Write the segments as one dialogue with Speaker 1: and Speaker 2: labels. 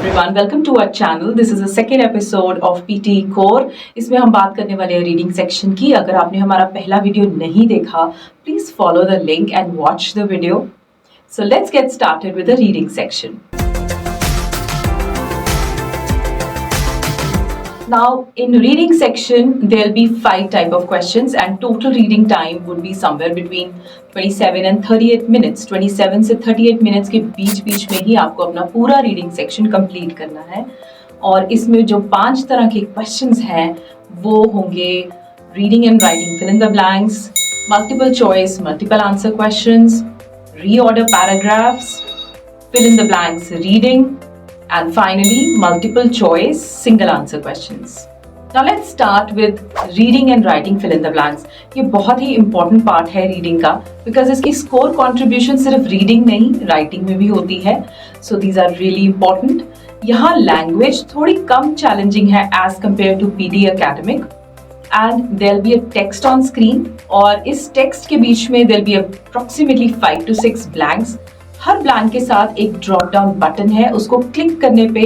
Speaker 1: everyone, welcome to our channel. This is the second episode of PTE Core. इसमें हम बात करने वाले हैं रीडिंग सेक्शन की. अगर आपने हमारा पहला वीडियो नहीं देखा, please follow the link and watch the video. So let's get started with the reading section. Now, in reading section, there'll be 5 type of questions and total reading time would be somewhere between 27 and 38 minutes. 27 से 38 minutes के बीच में ही आपको अपना पूरा reading section complete करना है. और इसमें जो 5 तरह के questions हैं, वो होंगे reading and writing fill in the blanks, multiple choice, multiple answer questions, reorder paragraphs, fill in the blanks reading, and finally multiple choice single answer questions. Now let's start with reading and writing fill in the blanks. ये बहुत ही important part है reading का because इसकी score contribution सिर्फ reading नहीं writing में भी होती है. So these are really important. यहाँ language थोड़ी कम challenging है as compared to PD Academic. And there'll be a text on screen और इस text के बीच में there'll be approximately 5 to 6 blanks. Her blank के साथ एक ड्रॉप डाउन बटन है, उसको क्लिक करने पे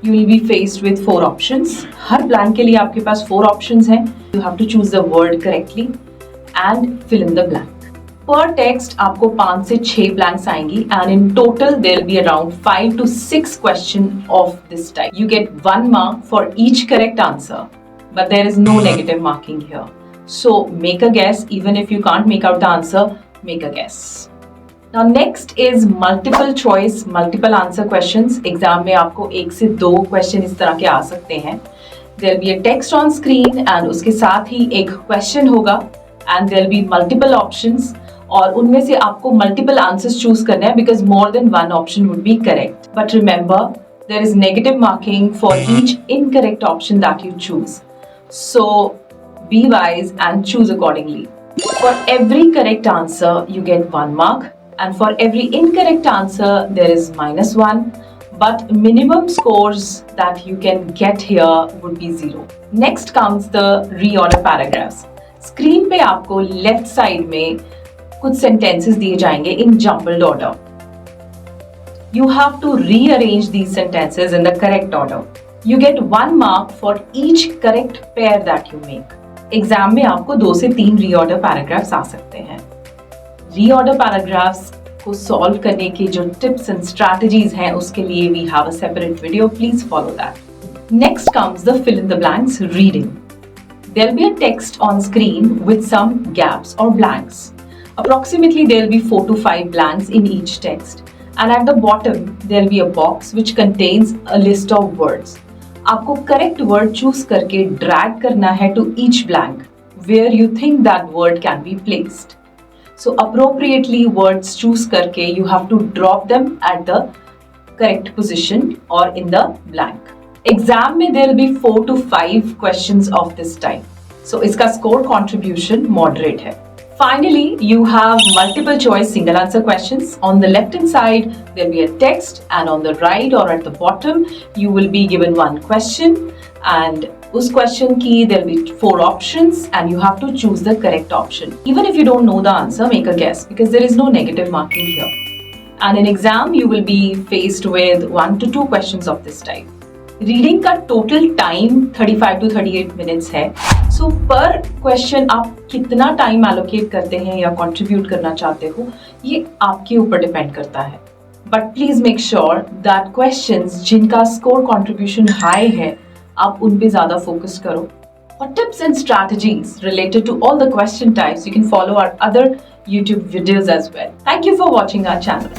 Speaker 1: you will be faced with 4 options. हर ब्लैंक के लिए आपके पास 4 ऑप्शंस हैं. You have to choose the word correctly and fill in the blank. पर टेक्स्ट आपको 5 से 6 ब्लैंक्स आएंगी and in total there will be around 5 to 6 question of this type. You get 1 mark for each correct answer, but there is no negative marking here. So make a guess. Even if you can't make out the answer, make a guess. Now next is multiple choice, multiple answer questions. Exam में आपको 1 से 2 question इस तरह के आ सकते हैं. There will be a text on screen and उसके साथ ही एक क्वेश्चन होगा and there will be multiple options और उनमें से आपको multiple answers choose करना है because more than one option would be correct. But remember, there is negative marking for each incorrect option that you choose. So be wise and choose accordingly. For every correct answer, you get 1 mark. And for every incorrect answer, there is -1. But minimum scores that you can get here would be 0. Next comes the reorder paragraphs. Screen पे आपको left side में कुछ sentences दिए जाएंगे in jumbled order. You have to rearrange these sentences in the correct order. You get 1 mark for each correct pair that you make. Exam में आपको 2 से 3 reorder paragraphs आ सकते हैं. रीऑर्डर पैराग्राफ्स को सॉल्व करने के जो टिप्स एंड स्ट्रैटेजीज हैं उसके लिए we have a separate video, please follow that. Next comes the fill in the blanks reading. There will be a text on screen with some gaps और blanks. Approximately there will be 4 to 5 blanks in each text and at the bottom there will be a box which contains a list of words. आपको correct word choose करके drag करना है to each blank where you think that word can be placed. So appropriately words choose करके you have to drop them at the correct position or in the blank. Exam में there will be 4 to 5 questions of this type. So इसका score contribution moderate है. Finally, you have multiple choice single answer questions. On the left hand side, there will be a text and on the right or at the bottom, you will be given one question and उस question की there will be 4 options and you have to choose the correct option. Even if you don't know the answer, make a guess because there is no negative marking here. And in exam, you will be faced with 1 to 2 questions of this type. Reading का total time 35 to 38 minutes है. So per question आप कितना time allocate करते हैं या contribute करना चाहते हो, ये आपके ऊपर depend करता है. But please make sure that questions जिनका score contribution high है, आप उन पे ज़्यादा फोकस करो. For tips and strategies related to all the question types, you can follow our other YouTube videos as well. Thank you for watching our channel.